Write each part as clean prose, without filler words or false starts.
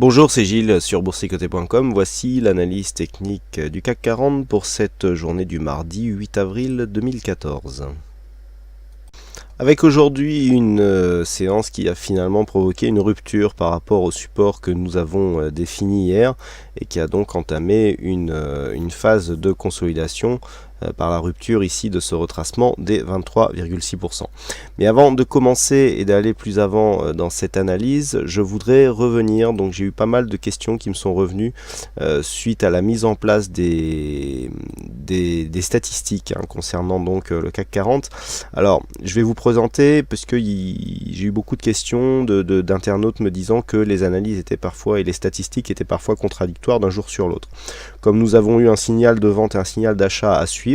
Bonjour, c'est Gilles sur boursicoté.com. Voici l'analyse technique du CAC 40 pour cette journée du mardi 8 avril 2014. Avec aujourd'hui une séance qui a finalement provoqué une rupture par rapport au support que nous avons défini hier et qui a donc entamé une phase de consolidation par la rupture ici de ce retracement des 23,6%. Mais avant de commencer et d'aller plus avant dans cette analyse, je voudrais revenir, donc j'ai eu pas mal de questions qui me sont revenues suite à la mise en place des statistiques concernant donc le CAC 40. Alors je vais vous présenter, parce que j'ai eu beaucoup de questions d'internautes me disant que les analyses étaient parfois et les statistiques étaient parfois contradictoires d'un jour sur l'autre. Comme nous avons eu un signal de vente et un signal d'achat à suivre,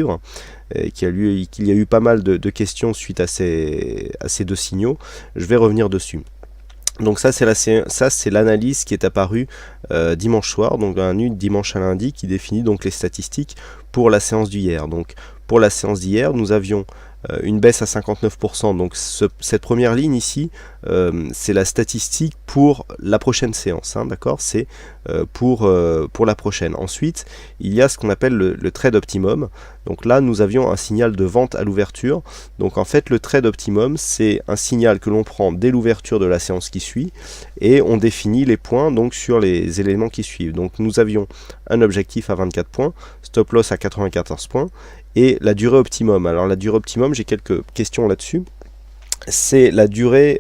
qu'il y a eu pas mal de questions suite à ces deux signaux, je vais revenir dessus. Donc ça c'est l'analyse qui est apparue dimanche soir, donc la nuit de dimanche à lundi, qui définit donc les statistiques pour la séance d'hier. Donc pour la séance d'hier, nous avions une baisse à 59%, donc cette première ligne ici, c'est la statistique pour la prochaine séance, d'accord, c'est pour la prochaine. Ensuite, il y a ce qu'on appelle le trade optimum. Donc là, nous avions un signal de vente à l'ouverture. Donc en fait, le trade optimum, c'est un signal que l'on prend dès l'ouverture de la séance qui suit, et on définit les points donc sur les éléments qui suivent. Donc nous avions un objectif à 24 points, stop loss à 94 points, et la durée optimum. Alors la durée optimum, j'ai quelques questions là-dessus. C'est la durée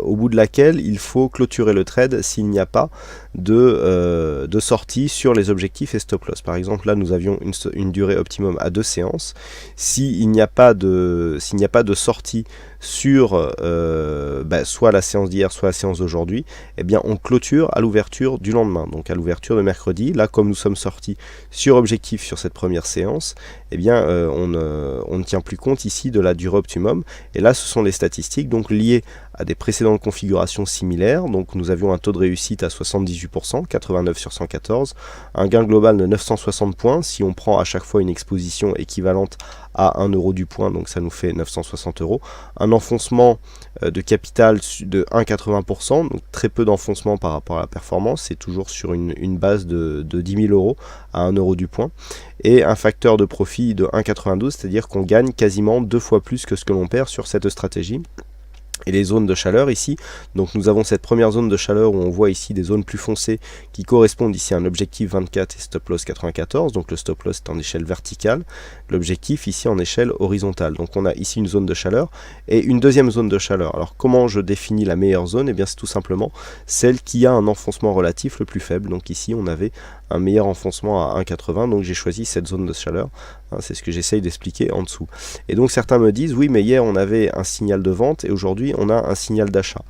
au bout de laquelle il faut clôturer le trade s'il n'y a pas de sortie sur les objectifs et stop loss. Par exemple, là nous avions une durée optimum à 2 séances. S'il n'y a pas de sortie sur soit la séance d'hier, soit la séance d'aujourd'hui, eh bien on clôture à l'ouverture du lendemain, donc à l'ouverture de mercredi. Là, comme nous sommes sortis sur objectif sur cette première séance, eh bien on ne tient plus compte ici de la durée optimum. Et là, ce sont les statistiques donc liées à des précédentes configurations similaires. Donc nous avions un taux de réussite à 78%, 89 sur 114, un gain global de 960 points si on prend à chaque fois une exposition équivalente à 1 euro du point, donc ça nous fait 960 euros. Un enfoncement de capital de 1,80%, donc très peu d'enfoncement par rapport à la performance, c'est toujours sur une base de 10 000 euros à 1 euro du point, et un facteur de profit de 1,92, c'est-à-dire qu'on gagne quasiment 2 fois plus que ce que l'on perd sur cette stratégie. Et les zones de chaleur ici, donc nous avons cette première zone de chaleur où on voit ici des zones plus foncées qui correspondent ici à un objectif 24 et stop loss 94, donc le stop loss est en échelle verticale, l'objectif ici en échelle horizontale. Donc on a ici une zone de chaleur et une deuxième zone de chaleur. Alors comment je définis la meilleure zone? Eh bien c'est tout simplement celle qui a un enfoncement relatif le plus faible. Donc ici on avait un meilleur enfoncement à 1,80, donc j'ai choisi cette zone de chaleur, c'est ce que j'essaye d'expliquer en dessous. Et donc certains me disent oui, mais hier on avait un signal de vente et aujourd'hui on a un signal d'achat.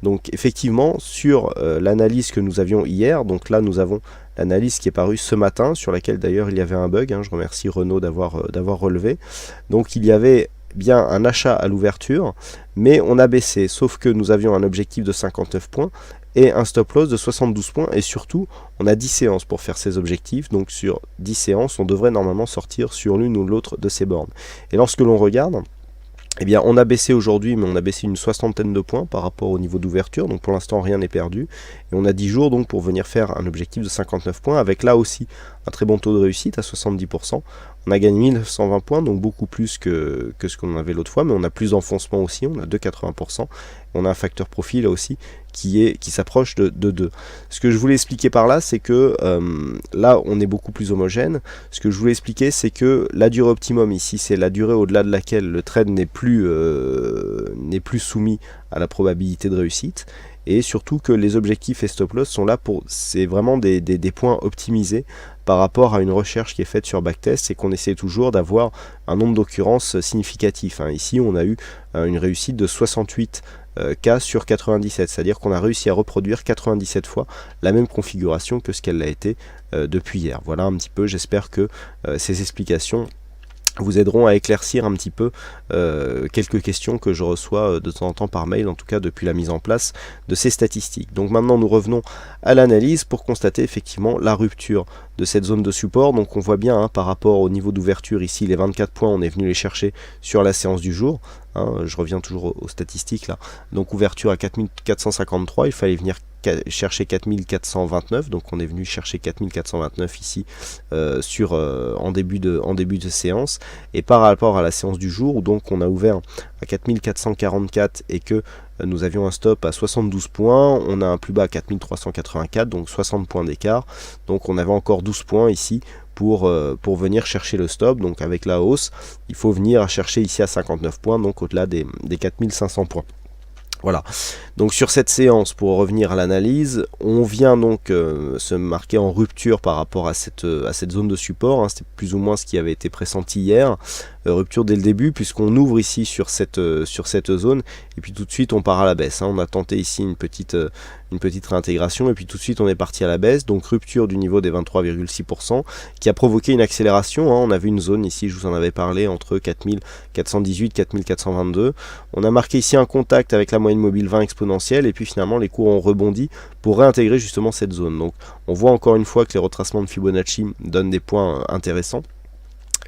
Donc effectivement sur l'analyse que nous avions hier, donc là nous avons l'analyse qui est parue ce matin, sur laquelle d'ailleurs il y avait un bug, je remercie Renaud d'avoir relevé. Donc il y avait bien un achat à l'ouverture, mais on a baissé, sauf que nous avions un objectif de 59 points et un stop loss de 72 points, et surtout on a 10 séances pour faire ces objectifs, donc sur 10 séances on devrait normalement sortir sur l'une ou l'autre de ces bornes. Et lorsque l'on regarde, eh bien on a baissé aujourd'hui, mais on a baissé une soixantaine de points par rapport au niveau d'ouverture, donc pour l'instant rien n'est perdu, et on a 10 jours donc pour venir faire un objectif de 59 points, avec là aussi un très bon taux de réussite à 70%. On a gagné 1920 points, donc beaucoup plus que ce qu'on avait l'autre fois, mais on a plus d'enfoncement aussi, on a 2,80%. On a un facteur profit là aussi qui s'approche de 2. Ce que je voulais expliquer par là, c'est que là on est beaucoup plus homogène. Ce que je voulais expliquer, c'est que la durée optimum ici, c'est la durée au-delà de laquelle le trade n'est plus soumis à la probabilité de réussite. Et surtout que les objectifs et stop loss sont là pour, c'est vraiment des points optimisés par rapport à une recherche qui est faite sur backtest, et qu'on essaie toujours d'avoir un nombre d'occurrences significatif. Ici on a eu une réussite de 68 cas sur 97, c'est-à-dire qu'on a réussi à reproduire 97 fois la même configuration que ce qu'elle a été depuis hier. Voilà un petit peu, j'espère que ces explications vous aideront à éclaircir un petit peu quelques questions que je reçois de temps en temps par mail, en tout cas depuis la mise en place de ces statistiques. Donc maintenant nous revenons à l'analyse pour constater effectivement la rupture de cette zone de support. Donc on voit bien par rapport au niveau d'ouverture ici, les 24 points, on est venu les chercher sur la séance du jour. Je reviens toujours aux statistiques là. Donc ouverture à 4453, il fallait venir chercher 4429, donc on est venu chercher 4429 ici en début de séance, et par rapport à la séance du jour où donc on a ouvert à 4444 et que nous avions un stop à 72 points, on a un plus bas à 4384, donc 60 points d'écart, donc on avait encore 12 points ici pour venir chercher le stop. Donc avec la hausse, il faut venir chercher ici à 59 points, donc au-delà des 4500 points. Voilà, donc sur cette séance, pour revenir à l'analyse, on vient donc se marquer en rupture par rapport à cette zone de support, hein. C'était plus ou moins ce qui avait été pressenti hier, rupture dès le début, puisqu'on ouvre ici sur cette zone, et puis tout de suite on part à la baisse, hein. On a tenté ici une petite réintégration, et puis tout de suite on est parti à la baisse, donc rupture du niveau des 23,6%, qui a provoqué une accélération, hein. On a vu une zone ici, je vous en avais parlé, entre 4418 et 4422, on a marqué ici un contact avec la moyenne mobile 20 exponentielle, et puis finalement les cours ont rebondi pour réintégrer justement cette zone. Donc on voit encore une fois que les retracements de Fibonacci donnent des points intéressants,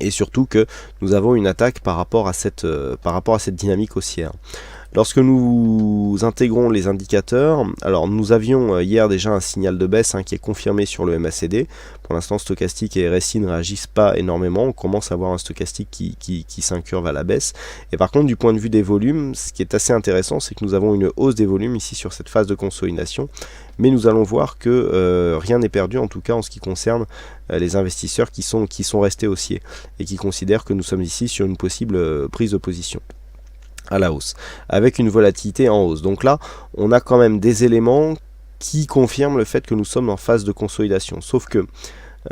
et surtout que nous avons une attaque par rapport à cette dynamique haussière. Lorsque nous intégrons les indicateurs, alors nous avions hier déjà un signal de baisse, hein, qui est confirmé sur le MACD. Pour l'instant, stochastique et RSI ne réagissent pas énormément. On commence à avoir un stochastique qui s'incurve à la baisse. Et par contre, du point de vue des volumes, ce qui est assez intéressant, c'est que nous avons une hausse des volumes ici sur cette phase de consolidation. Mais nous allons voir que rien n'est perdu, en tout cas en ce qui concerne les investisseurs qui sont restés haussiers et qui considèrent que nous sommes ici sur une possible prise de position à la hausse, avec une volatilité en hausse. Donc là, on a quand même des éléments qui confirment le fait que nous sommes en phase de consolidation. Sauf que,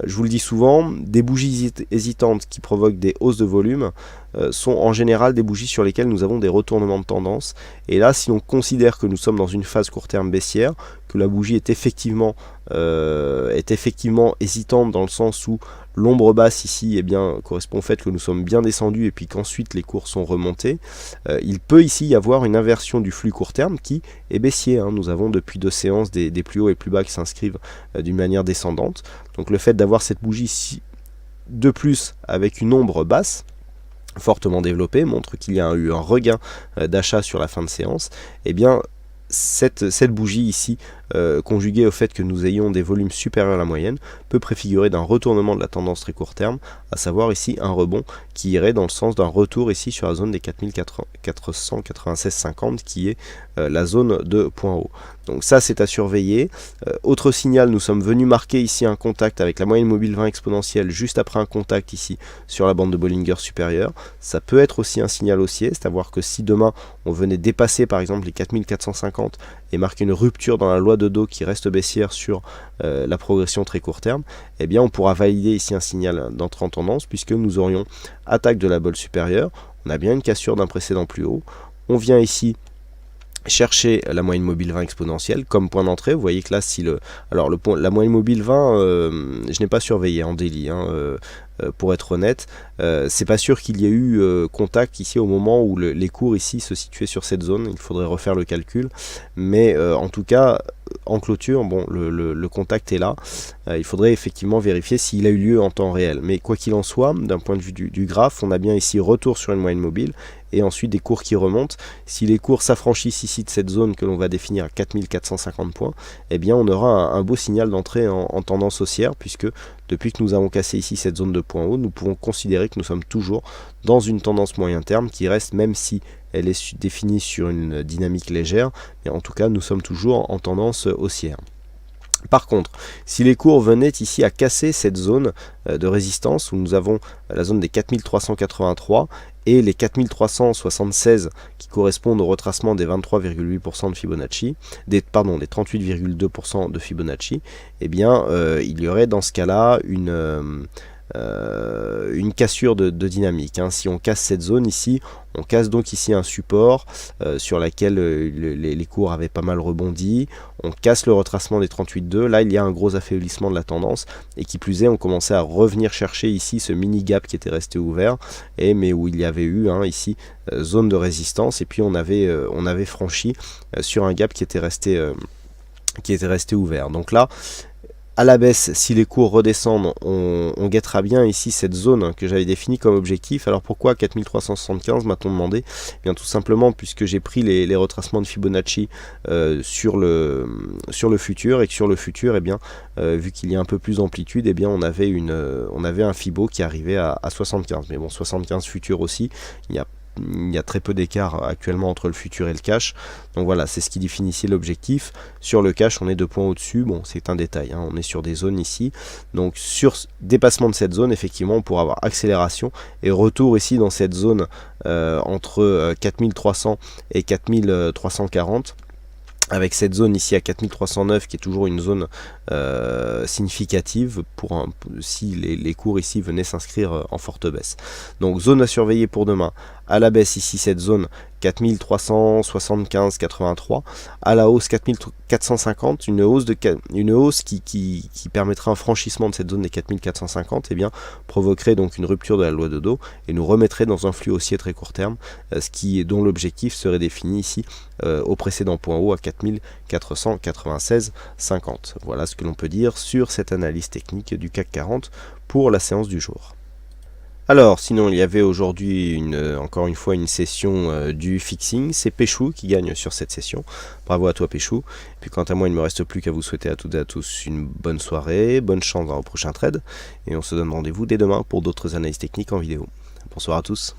je vous le dis souvent, des bougies hésitantes qui provoquent des hausses de volume sont en général des bougies sur lesquelles nous avons des retournements de tendance. Et là, si on considère que nous sommes dans une phase court terme baissière, que la bougie est effectivement hésitante dans le sens où l'ombre basse ici correspond au fait que nous sommes bien descendus et puis qu'ensuite les cours sont remontés, il peut ici y avoir une inversion du flux court terme qui est baissier, hein. Nous avons depuis 2 séances des plus hauts et plus bas qui s'inscrivent d'une manière descendante. Donc le fait d'avoir cette bougie ici de plus avec une ombre basse fortement développée montre qu'il y a eu un regain d'achat sur la fin de séance. Et bien cette bougie ici, conjuguée au fait que nous ayons des volumes supérieurs à la moyenne, peut préfigurer d'un retournement de la tendance très court terme, à savoir ici un rebond qui irait dans le sens d'un retour ici sur la zone des 4496,50 qui est la zone de point haut. Donc ça, c'est à surveiller. Autre signal, nous sommes venus marquer ici un contact avec la moyenne mobile 20 exponentielle juste après un contact ici sur la bande de Bollinger supérieure. Ça peut être aussi un signal haussier, c'est-à-dire que si demain on venait dépasser par exemple les 4450 et marquer une rupture dans la loi de dos qui reste baissière sur la progression très court terme, eh bien on pourra valider ici un signal d'entrée en tendance, puisque nous aurions attaque de la bolle supérieure, on a bien une cassure d'un précédent plus haut, on vient ici chercher la moyenne mobile 20 exponentielle comme point d'entrée. Vous voyez que là, si la moyenne mobile 20, je n'ai pas surveillé en daily, hein, pour être honnête, c'est pas sûr qu'il y ait eu contact ici au moment où les cours ici se situaient sur cette zone. Il faudrait refaire le calcul, mais en tout cas en clôture, bon, le contact est là. Il faudrait effectivement vérifier s'il a eu lieu en temps réel, mais quoi qu'il en soit, d'un point de vue du graphe, on a bien ici retour sur une moyenne mobile et ensuite des cours qui remontent. Si les cours s'affranchissent ici de cette zone que l'on va définir à 4450 points, eh bien on aura un beau signal d'entrée en tendance haussière, puisque depuis que nous avons cassé ici cette zone de point haut, nous pouvons considérer que nous sommes toujours dans une tendance moyen terme qui reste, même si elle est définie sur une dynamique légère, mais en tout cas nous sommes toujours en tendance haussière. Par contre, si les cours venaient ici à casser cette zone de résistance où nous avons la zone des 4383 et les 4376 qui correspondent au retracement des 23,8% de Fibonacci, des 38,2% de Fibonacci, eh bien il y aurait dans ce cas-là une cassure de dynamique, hein. Si on casse cette zone ici, on casse donc ici un support sur laquelle les cours avaient pas mal rebondi, on casse le retracement des 38,2, là il y a un gros affaiblissement de la tendance, et qui plus est on commençait à revenir chercher ici ce mini gap qui était resté ouvert, mais où il y avait eu, hein, ici zone de résistance, et puis on avait franchi sur un gap qui était resté ouvert. Donc là, À la baisse, si les cours redescendent, on guettera bien ici cette zone que j'avais définie comme objectif. Alors pourquoi 4375 m'a-t-on demandé? Eh bien tout simplement puisque j'ai pris les retracements de Fibonacci sur le futur, et que sur le futur, eh bien, vu qu'il y a un peu plus d'amplitude, eh bien, on avait un Fibo qui arrivait à 75. Mais bon, 75 futur aussi, il y a très peu d'écart actuellement entre le futur et le cash. Donc voilà, c'est ce qui définit ici l'objectif. Sur le cash, on est 2 points au-dessus. Bon, c'est un détail, hein. On est sur des zones ici. Donc sur dépassement de cette zone, effectivement, on pourra avoir accélération et retour ici dans cette zone entre 4300 et 4340. Avec cette zone ici à 4309 qui est toujours une zone significative si les cours ici venaient s'inscrire en forte baisse. Donc zone à surveiller pour demain. À la baisse ici cette zone 4375,83, à la hausse 4450, une hausse qui permettra un franchissement de cette zone des 4450, et bien provoquerait donc une rupture de la loi de Dow et nous remettrait dans un flux haussier très court terme, dont l'objectif serait défini ici au précédent point haut à 4496,50. Voilà ce que l'on peut dire sur cette analyse technique du CAC 40 pour la séance du jour. Alors, sinon, il y avait aujourd'hui encore une fois une session du fixing. C'est Péchou qui gagne sur cette session. Bravo à toi, Péchou. Et puis, quant à moi, il ne me reste plus qu'à vous souhaiter à toutes et à tous une bonne soirée, bonne chance dans vos prochains trades. Et on se donne rendez-vous dès demain pour d'autres analyses techniques en vidéo. Bonsoir à tous.